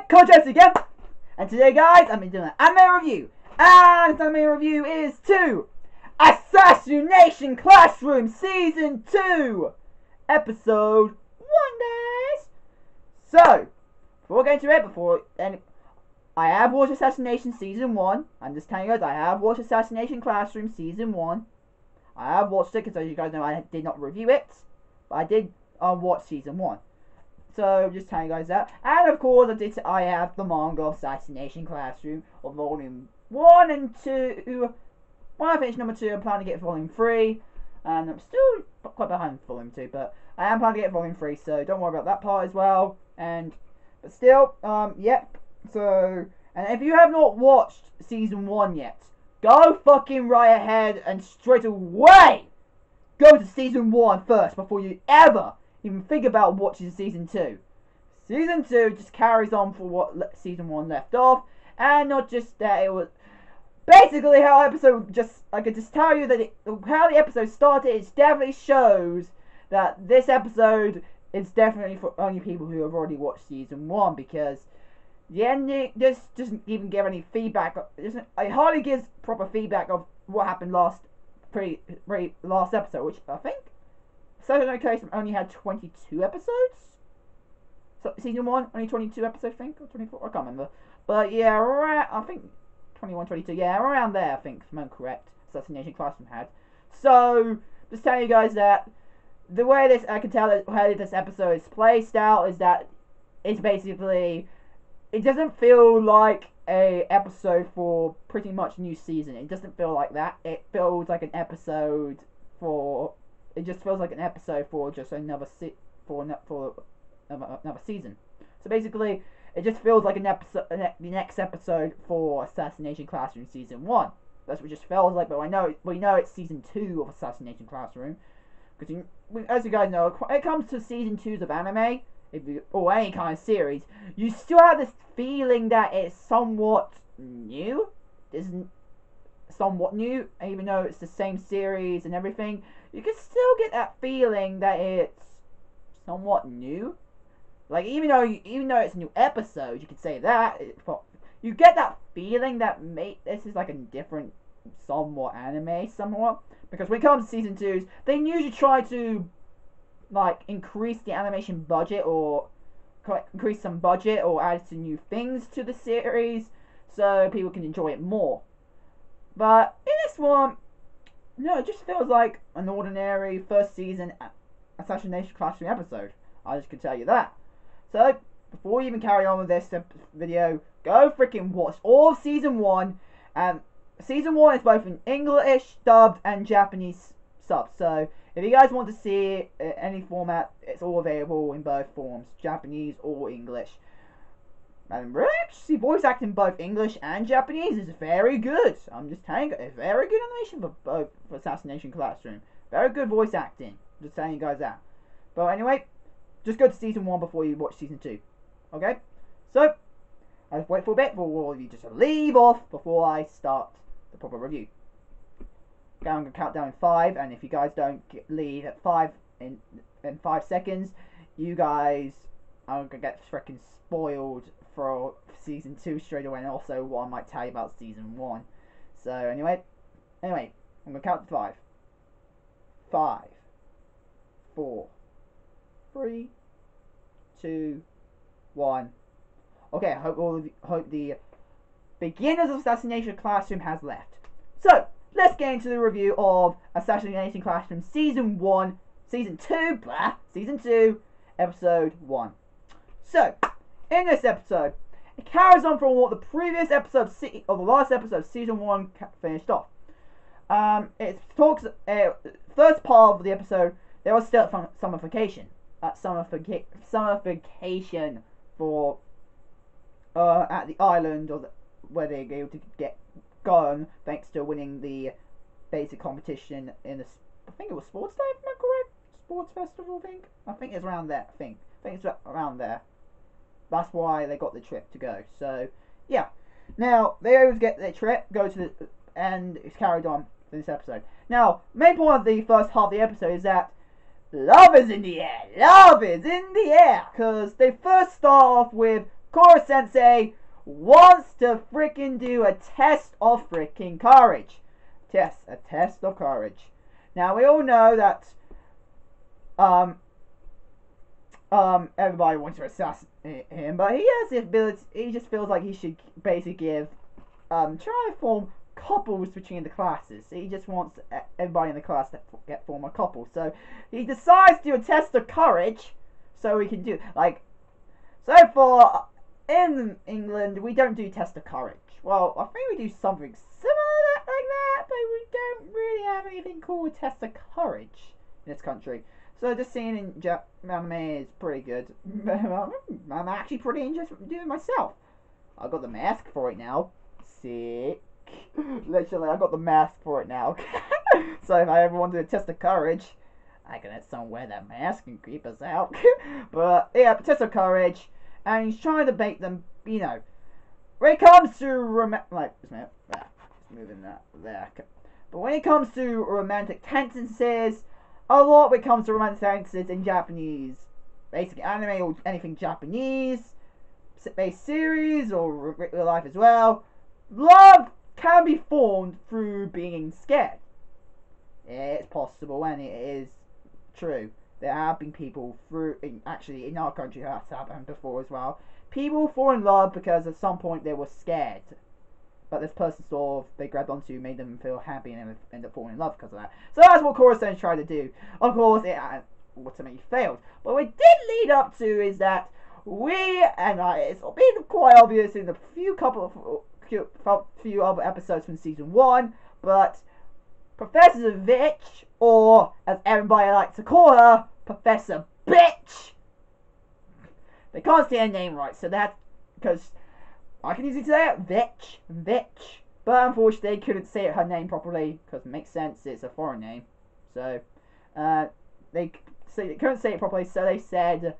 Contest again, and today guys, I'm doing an anime review, and this anime review is to Assassination Classroom Season 2, Episode 1 guys. So, before getting to it, I have watched Assassination Season 1, I'm just telling you guys, I have watched Assassination Classroom Season 1, I have watched it, because as you guys know, I did not review it, but I did watch Season 1. So, just telling you guys that. And of course, I have the manga of Assassination Classroom, of Volume 1 and 2. When I finish number 2, I'm planning to get Volume 3. And I'm still quite behind Volume 2, but I am planning to get Volume 3, so don't worry about that part as well. But still, yep. So, and if you have not watched Season 1 yet, go fucking right ahead and straight away go to Season 1 first before you ever even think about watching Season 2. Season 2 just carries on for what Season 1 left off, and not just that, it was basically how episode I could just tell you that how the episode started. It definitely shows that this episode is definitely for only people who have already watched Season 1, because the ending just doesn't even give any feedback. It hardly gives proper feedback of what happened last episode, which I think Assassination Classroom only had 22 episodes. So Season 1 only 22 episodes, I think, or 24. I can't remember. But yeah, I think 21, 22. Yeah, around there, I think, if I'm correct. Assassination Classroom had. So just telling you guys that the way I can tell how this episode is placed out is that it's basically, it doesn't feel like a episode for pretty much new season. It doesn't feel like that. It feels like an episode for. It just feels like an episode for just another another season. So basically, it just feels like an episode, the next episode for Assassination Classroom Season 1. That's what it just feels like. But we know it's Season 2 of Assassination Classroom, because as you guys know, when it comes to Season 2s of anime, or any kind of series, you still have this feeling that it's somewhat new. Isn't somewhat new, even though it's the same series and everything. You can still get that feeling that it's somewhat new. Like even though it's a new episode, you could say that you get that feeling that this is like a different, somewhat anime, somewhat, because when it comes to Season 2s, they usually try to like increase the animation budget, or increase some budget, or add some new things to the series so people can enjoy it more. But in this one, no, it just feels like an ordinary first season Assassination Classroom episode. I just can tell you that. So, before you even carry on with this video, go freaking watch all of Season 1. Season 1 is both in English dubbed and Japanese sub. So, if you guys want to see any format, it's all available in both forms, Japanese or English. And really, actually, voice acting both English and Japanese is very good. I'm just telling you, it's very good animation for both for Assassination Classroom. Very good voice acting. Just telling you guys that. But anyway, just go to Season 1 before you watch Season 2. Okay? So, I'll just wait for a bit for all of you just to leave off before I start the proper review. Okay, I'm going to count down in 5, and if you guys don't leave at 5 in 5 seconds, you guys are going to get freaking spoiled for Season 2 straight away, and also what I might tell you about Season 1. So anyway, I'm going to count to 5. 5, 4, 3, 2, 1. Okay, I hope the beginners of Assassination Classroom has left. So, let's get into the review of Assassination Classroom Season 2, Episode 1. So, in this episode, it carries on from what the previous episode, or the last episode of Season 1 finished off. It talks, first part of the episode, there was still summification. Summification for, at the island, where they were able to get gone, thanks to winning the basic competition in I think it was Sports Day, if I'm correct? Sports Festival, I think it's around there, I think it's around there. That's why they got the trip to go. So, yeah. Now, they always get their trip, go to and it's carried on for this episode. Now, main point of the first half of the episode is that love is in the air. Love is in the air. Because they first start off with Koro Sensei wants to freaking do a test of freaking courage. A test of courage. Now we all know that everybody wants to assassinate him, but he has the ability. He just feels like he should basically give try to form couples between the classes. He just wants everybody in the class to form a couple. So he decides to do a test of courage, so we can do so far in England we don't do test of courage. Well, I think we do something similar like that, but we don't really have anything called a test of courage in this country. So just seeing in anime is pretty good. I'm actually pretty interested in doing it myself. I've got the mask for it now. Sick. Literally, I got the mask for it now. So if I ever want to do a test of courage, I can let someone wear that mask and creep us out. But yeah, test of courage, and he's trying to make them, you know, when it comes to moving that there. But when it comes to romantic tendencies, a lot when it comes to romantic tendencies in Japanese, basically anime or anything Japanese based series or real life as well, love can be formed through being scared. It's possible and it is true. There have been people in our country that's happened before as well. People fall in love because at some point they were scared. But this person they grabbed onto, made them feel happy and ended up falling in love because of that. So that's what Koro Sensei tried to do. Of course, it ultimately failed. But what it did lead up to is that it's been quite obvious in the few other episodes from season 1, but Professor Vitch, or as everybody likes to call her, Professor Bitch. They can't say her name right, so that's because I can easily say it, Vitch. But unfortunately, they couldn't say her name properly because it makes sense. It's a foreign name, so they couldn't say it properly, so they said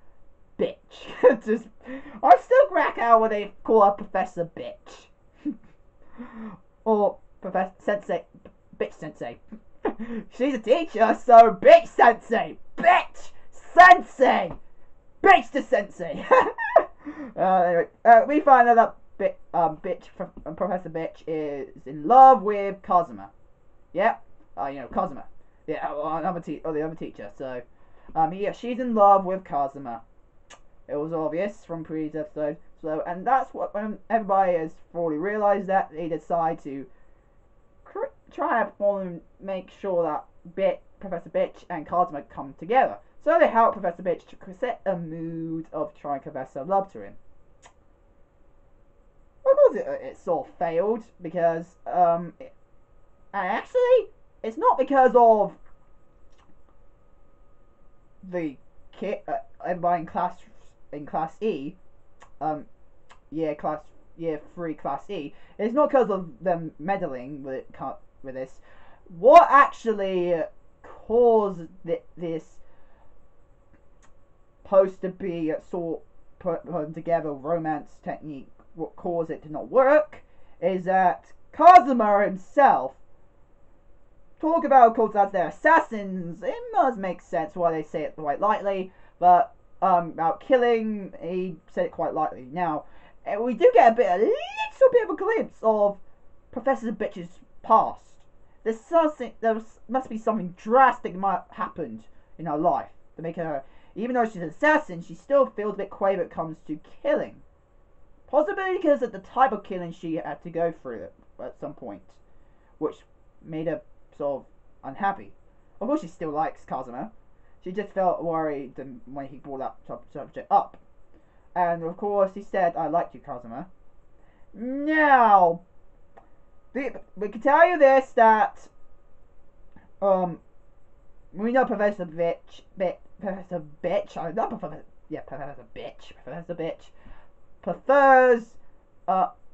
Bitch. I still crack out when they call her Professor Bitch or Professor Sensei. Bitch Sensei. She's a teacher, so Bitch Sensei. Bitch Sensei. Bitch to Sensei. Anyway, we find out that Professor Bitch is in love with Kazuma. Yeah, Kazuma. Yeah, the other teacher. So, yeah, she's in love with Kazuma. It was obvious from previous episodes. So, and that's when everybody has fully realized that, they decide to try to make sure that Professor Bitch and Kazuma come together. So they help Professor Bitch to set a mood of trying to confess her love to him. Of course, it sort of failed because, and actually, it's not because of the kid, everybody in class E, year 3 class E. It's not because of them meddling with this. What actually caused this supposed to be put together romance technique, what caused it to not work, is that Kazuma himself, talk about, of course, as they're assassins, it must make sense why they say it quite lightly, but about killing, he said it quite lightly. Now, we do get a little bit of a glimpse of Professor Bitch's past. There must be something drastic might have happened in her life to make her, even though she's an assassin, she still feels a bit quaver when it comes to killing. Possibly because of the type of killing she had to go through at some point, which made her sort of unhappy. Of course, she still likes Kazuma. She just felt worried when he brought that subject up. And of course, he said, "I like you, Kazuma." Now, we can tell you this, that we know Professor Bitch, Professor Bitch prefers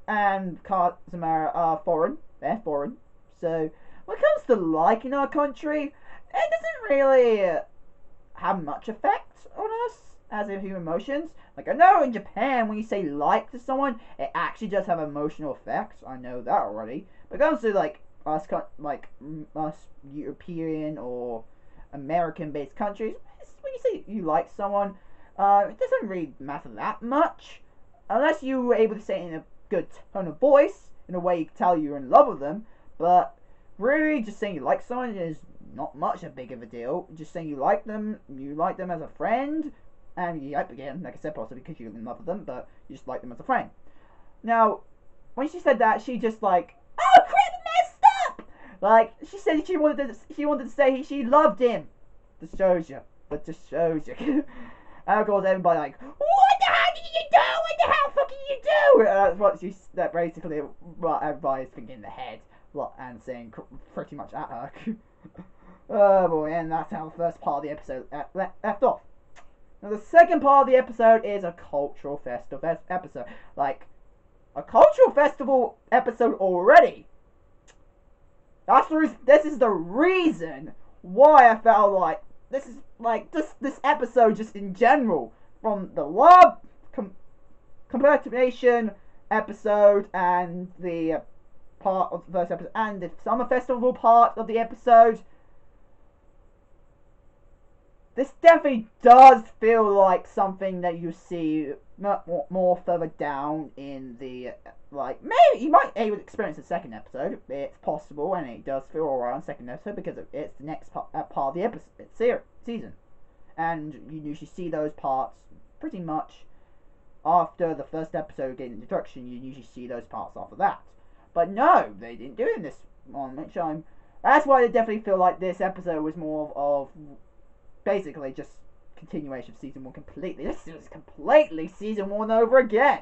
and Kazuma are foreign. They're foreign. So when it comes to liking our country, it doesn't really have much effect on us as in human emotions. Like, I know in Japan, when you say like to someone, it actually does have emotional effects. I know that already. But it comes to like us European or American-based countries, when you say you like someone, it doesn't really matter that much. unless you were able to say it in a good tone of voice, in a way you can tell you're in love with them. But really, just saying you like someone is not much a big of a deal. Just saying you like them as a friend, and you again, like I said, possibly because you're in love with them, but you just like them as a friend. Now, when she said that, she just like, oh crap, messed up. Like she said, she wanted to say she loved him. Just shows you. But just shows you. And of course, everybody like, what the hell did you do? What the hell fucking you do? That's what that basically what everybody is thinking in their head, and saying pretty much at her. Oh boy, and that's how the first part of the episode left off. Now the second part of the episode is a cultural festival episode. Like, a cultural festival episode already. This is the reason why I felt like this is like this episode just in general, from the love competition episode and the part of the first episode and the summer festival part of the episode. This definitely does feel like something that you see more further down in the, like, maybe you might able to experience the second episode. It's possible, and it does feel alright on the second episode because it's the next part of the episode season, and you usually see those parts pretty much after the first episode getting introduction. You usually see those parts after that, but no, they didn't do it in this one. That's why I definitely feel like this episode was more of basically just continuation of season 1 completely. This is completely season 1 over again.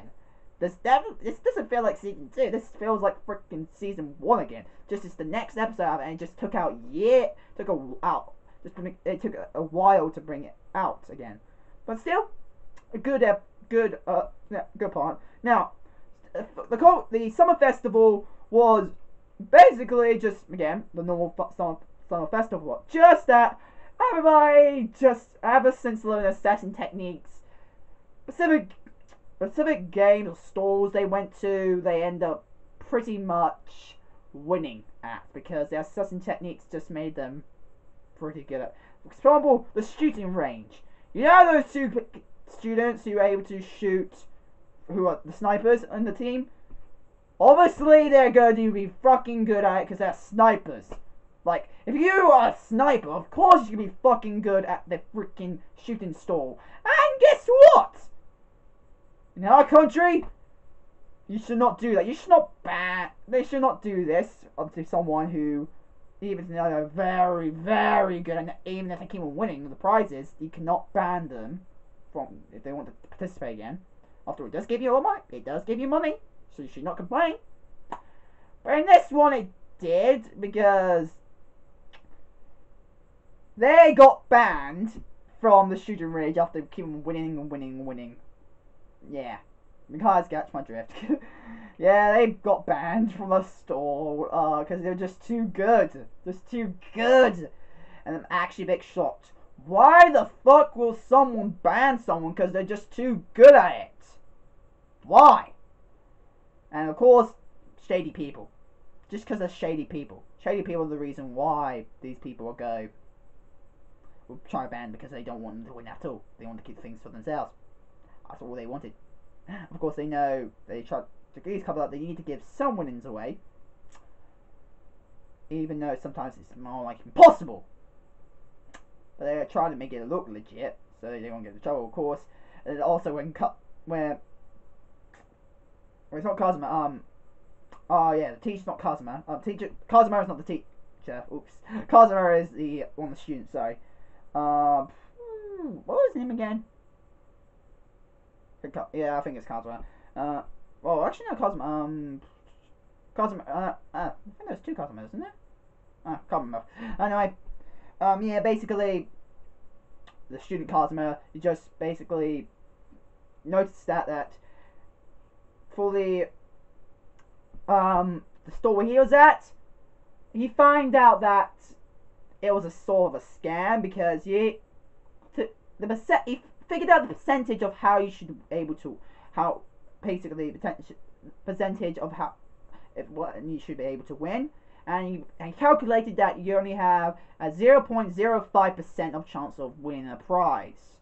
This doesn't feel like season 2. This feels like freaking season 1 again. Just it's the next episode of it, and it just took a while to bring it out again. But still, a good part. Now, the summer festival was basically just again the normal summer festival. Just that everybody just ever since learning assassin techniques, specific games or stalls they went to, they end up pretty much winning at, because the assassin techniques just made them pretty good at. For example, the shooting range. You know those two students who are able to shoot, who are the snipers on the team? Obviously, they're going to be fucking good at it because they're snipers. Like, if you are a sniper, of course you can be fucking good at the freaking shooting stall. And guess what? In our country, you should not do that. You should not they should not do this to someone who, even if they're very, very good, and even if they keep on winning the prizes, you cannot ban them from if they want to participate again. After all, it does give you money. It does give you money, so you should not complain. But in this one, it did, because they got banned from the shooting range after keeping winning and winning and winning. Yeah, you guys catch my drift. Yeah, they got banned from a store because they're just too good. Just too good. And I'm actually a bit shocked. Why the fuck will someone ban someone because they're just too good at it? Why? And of course, shady people. Just because they're shady people. Shady people are the reason why these people will try to ban, because they don't want them to win at all. They want to keep things for themselves. That's all they wanted. Of course, they know they try to these couple out. They need to give some winnings away, even though sometimes it's more like impossible. But they're trying to make it look legit, so they don't get into trouble. Of course, and also where it's not Kazuma. Oh yeah, the teacher's not Kazuma. Kazuma is not the teacher. Oops, Kazuma is one of the students. Sorry. What was his name again? Yeah, I think it's Kazuma. Well, actually no, Kazuma. Kazuma. I think there's 2 Kazumas, isn't there? Can't remember. Anyway, yeah, basically, the student Kazuma, you just basically noticed that for the store where he was at, he found out that it was a sort of a scam, because he figured out the percentage of how you should be able to, basically percentage of what you should be able to win, and he calculated that you only have a 0.05% of chance of winning a prize.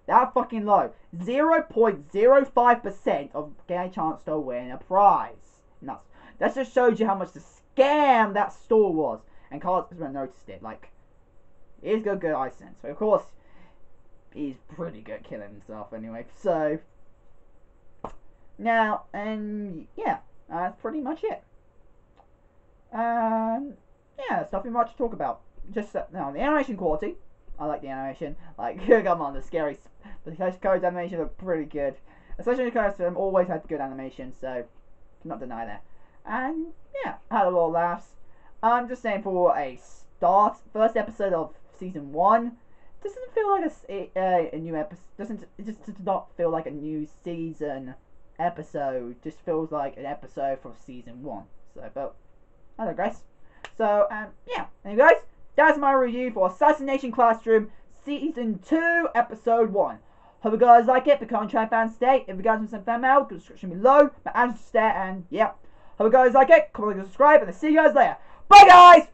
That fucking low. 0.05% of getting a chance to win a prize. Nuts. That just shows you how much the scam that store was. And Carlos noticed it. Like, he's got good eye sense. But of course, he's pretty good at killing himself anyway. So, now, and yeah, that's pretty much it. Yeah, there's nothing much to talk about. Just now, the animation quality. I like the animation. Like, come on, the Code's animation are pretty good. Especially the Code's film always had good animation, so cannot deny that. And yeah, I had a lot of laughs. I'm just saying, for a first episode of season 1, doesn't feel like a new episode. It just does not feel like a new season episode. Just feels like an episode from season 1. So, but I digress. So, yeah. Anyway, guys, that's my review for Assassination Classroom Season 2, Episode 1. Hope you guys like it. Become a fan today. If you guys want some fan mail, go to the description below. My address is there, and yeah. Hope you guys like it. Comment, like, subscribe, and I'll see you guys later. Bye, guys!